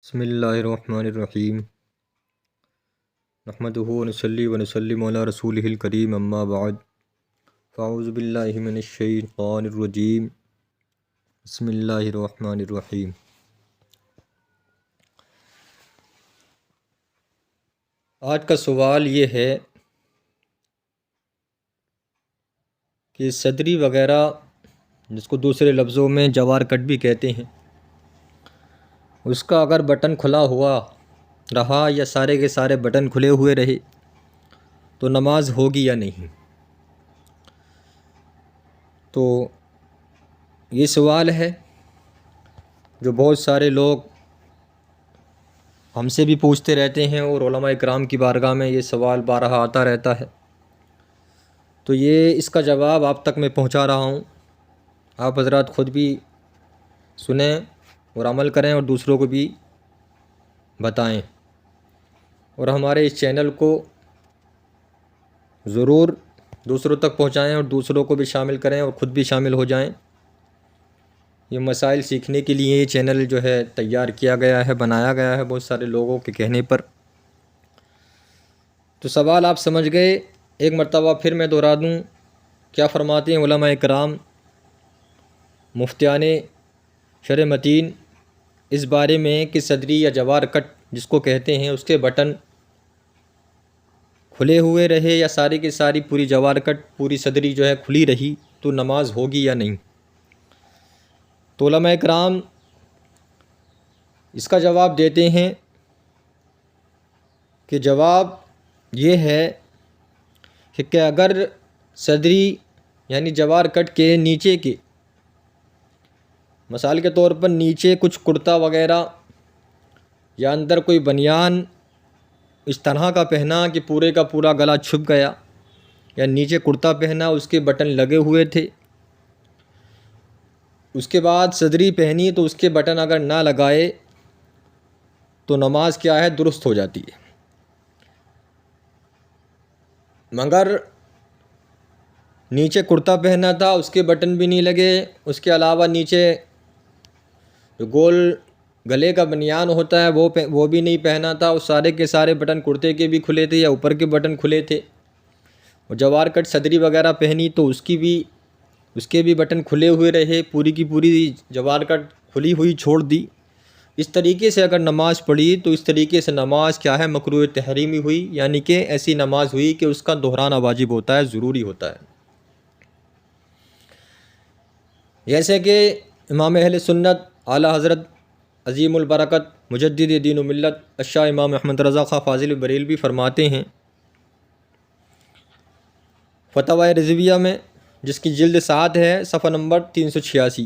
بسم اللہ الرحمن الرحیم نحمدہ ونصلی ونسلم علی رسولہ الکریم اما بعد فاعوذ باللہ من الشیطان الرجیم بسم اللہ الرحمن الرحیم۔ آج کا سوال یہ ہے کہ صدری وغیرہ، جس کو دوسرے لفظوں میں جوار کٹ بھی کہتے ہیں، اس کا اگر بٹن کھلا ہوا رہا یا سارے کے سارے بٹن کھلے ہوئے رہے تو نماز ہوگی یا نہیں؟ تو یہ سوال ہے جو بہت سارے لوگ ہم سے بھی پوچھتے رہتے ہیں اور علماء کرام کی بارگاہ میں یہ سوال بارہا آتا رہتا ہے۔ تو یہ اس کا جواب آپ تک میں پہنچا رہا ہوں، آپ حضرات خود بھی سنیں اور عمل کریں اور دوسروں کو بھی بتائیں، اور ہمارے اس چینل کو ضرور دوسروں تک پہنچائیں اور دوسروں کو بھی شامل کریں اور خود بھی شامل ہو جائیں۔ یہ مسائل سیکھنے کے لیے یہ چینل جو ہے تیار کیا گیا ہے، بنایا گیا ہے بہت سارے لوگوں کے کہنے پر۔ تو سوال آپ سمجھ گئے، ایک مرتبہ پھر میں دہرا دوں، کیا فرماتے ہیں علماء کرام، مفتیان شرع متین اس بارے میں کہ صدری یا جوار کٹ جس کو کہتے ہیں اس کے بٹن کھلے ہوئے رہے یا ساری کی ساری پوری جوار کٹ پوری صدری جو ہے کھلی رہی تو نماز ہوگی یا نہیں؟ تو علماء کرام اس کا جواب دیتے ہیں کہ جواب یہ ہے کہ اگر صدری یعنی جوار کٹ کے نیچے کے، مثال کے طور پر نیچے کچھ کرتا وغیرہ یا اندر کوئی بنیان اس طرح کا پہنا کہ پورے کا پورا گلا چھپ گیا، یا نیچے کرتا پہنا اس کے بٹن لگے ہوئے تھے، اس کے بعد صدری پہنی تو اس کے بٹن اگر نہ لگائے تو نماز کیا ہے، درست ہو جاتی ہے۔ مگر نیچے کرتا پہنا تھا، اس کے بٹن بھی نہیں لگے، اس کے علاوہ نیچے جو گول گلے کا بنیان ہوتا ہے وہ بھی نہیں پہنا تھا، اور سارے کے سارے بٹن کرتے کے بھی کھلے تھے یا اوپر کے بٹن کھلے تھے، اور جوار کٹ صدری وغیرہ پہنی تو اس کے بھی بٹن کھلے ہوئے رہے، پوری کی پوری جوار کٹ کھلی ہوئی چھوڑ دی۔ اس طریقے سے اگر نماز پڑھی تو اس طریقے سے نماز کیا ہے، مکروہ تحریمی ہوئی، یعنی کہ ایسی نماز ہوئی کہ اس کا دہرانا واجب ہوتا ہے، ضروری ہوتا ہے۔ جیسے کہ امام اہل سنت اعلیٰ حضرت عظیم البرکت مجدد دین و ملت الشاہ امام احمد رضا خاں فاضل بریلوی فرماتے ہیں فتاوی رضویہ میں، جس کی جلد 7 ہے، صفحہ نمبر 386،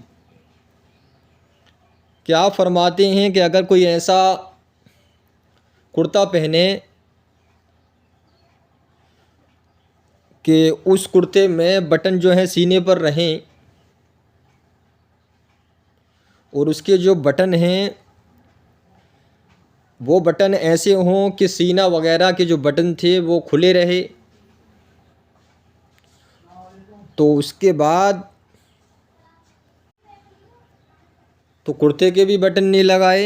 کہ آپ فرماتے ہیں کہ اگر کوئی ایسا کرتا پہنے کہ اس کرتے میں بٹن جو ہے سینے پر رہیں، اور اس کے جو بٹن ہیں وہ بٹن ایسے ہوں کہ سینہ وغیرہ کے جو بٹن تھے وہ کھلے رہے، تو اس کے بعد تو کرتے کے بھی بٹن نہیں لگائے،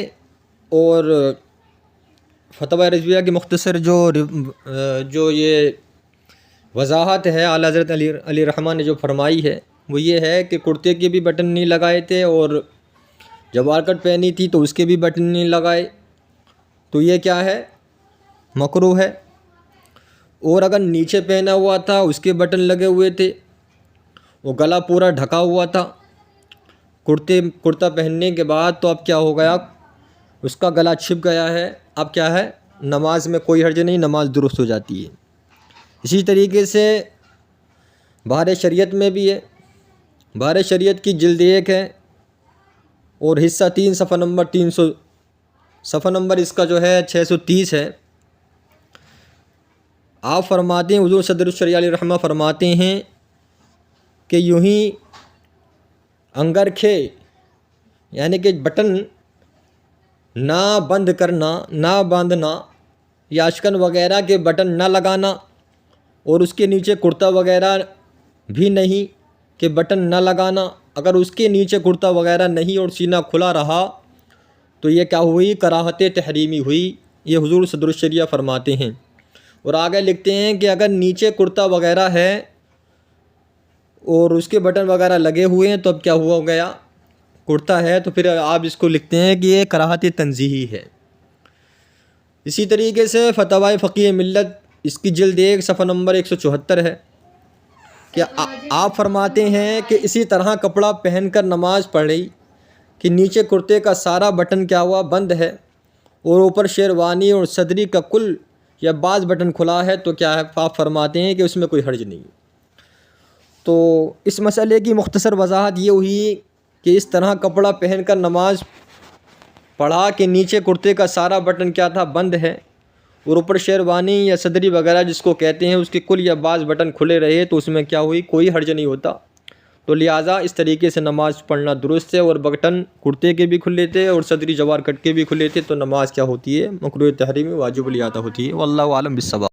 اور فتویٰ رضویہ کی مختصر جو یہ وضاحت ہے اعلیٰ حضرت علی رحمٰن نے جو فرمائی ہے وہ یہ ہے کہ کرتے کے بھی بٹن نہیں لگائے تھے، اور جوار کٹ پہنی تھی تو اس کے بھی بٹن نہیں لگائے، تو یہ کیا ہے، مکروہ ہے۔ اور اگر نیچے پہنا ہوا تھا اس کے بٹن لگے ہوئے تھے، وہ گلا پورا ڈھکا ہوا تھا کرتا پہننے کے بعد، تو اب کیا ہو گیا، اس کا گلا چھپ گیا ہے، اب کیا ہے، نماز میں کوئی حرج نہیں، نماز درست ہو جاتی ہے۔ اسی طریقے سے بہار شریعت میں بھی ہے، بہار شریعت کی جلد 1 ہے اور حصہ 3 صفحہ نمبر اس کا جو ہے 630 ہے۔ آپ فرماتے ہیں، حضور صدر الشریعہ علیہ رحمہ فرماتے ہیں کہ یوں ہی انگرکھے یعنی کہ بٹن نہ بند کرنا، نہ باندھنا، یا اشکن وغیرہ کے بٹن نہ لگانا، اور اس کے نیچے کرتا وغیرہ بھی نہیں کہ بٹن نہ لگانا، اگر اس کے نیچے کرتا وغیرہ نہیں اور سینہ کھلا رہا تو یہ کیا ہوئی؟ کراہت تحریمی ہوئی، یہ حضور صدر الشریعہ فرماتے ہیں۔ اور آگے لکھتے ہیں کہ اگر نیچے کرتا وغیرہ ہے اور اس کے بٹن وغیرہ لگے ہوئے ہیں تو اب کیا ہوا گیا؟ کرتا ہے تو پھر آپ اس کو لکھتے ہیں کہ یہ کراہت تنزیہی ہے۔ اسی طریقے سے فتاوی فقیہ ملت اس کی جلد 1 صفحہ نمبر 174 ہے کہ آپ فرماتے ہیں کہ اسی طرح کپڑا پہن کر نماز پڑھی کہ نیچے کرتے کا سارا بٹن کیا ہوا؟ بند ہے، اور اوپر شیروانی اور صدری کا کل یا بعض بٹن کھلا ہے، تو کیا ہے؟ آپ فرماتے ہیں کہ اس میں کوئی حرج نہیں۔ تو اس مسئلے کی مختصر وضاحت یہ ہوئی کہ اس طرح کپڑا پہن کر نماز پڑھا کہ نیچے کرتے کا سارا بٹن کیا تھا؟ بند ہے، اور اوپر شیروانی یا صدری وغیرہ جس کو کہتے ہیں اس کے کل یا بعض بٹن کھلے رہے، تو اس میں کیا ہوئی؟ کوئی حرج نہیں ہوتا۔ تو لہٰذا اس طریقے سے نماز پڑھنا درست ہے، اور بٹن کرتے کے بھی کھلے تھے اور صدری جوار کٹ کے بھی کھلے تھے، تو نماز کیا ہوتی ہے؟ مکروہ تحریمی واجب الاعادہ ہوتی ہے۔ واللہ اعلم بالصواب۔